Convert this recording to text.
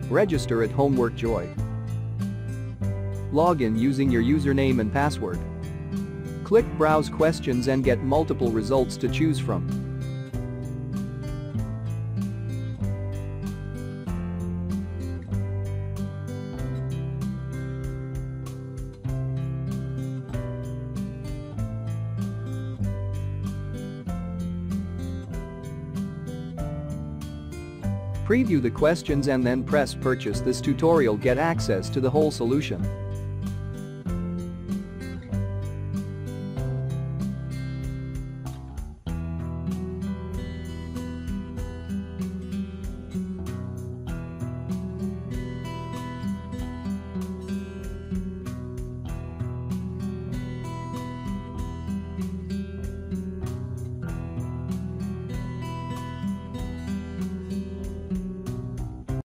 Register at Homework Joy. Log in using your username and password. Click Browse Questions and get multiple results to choose from. Preview the questions and then press Purchase. This tutorial get access to the whole solution.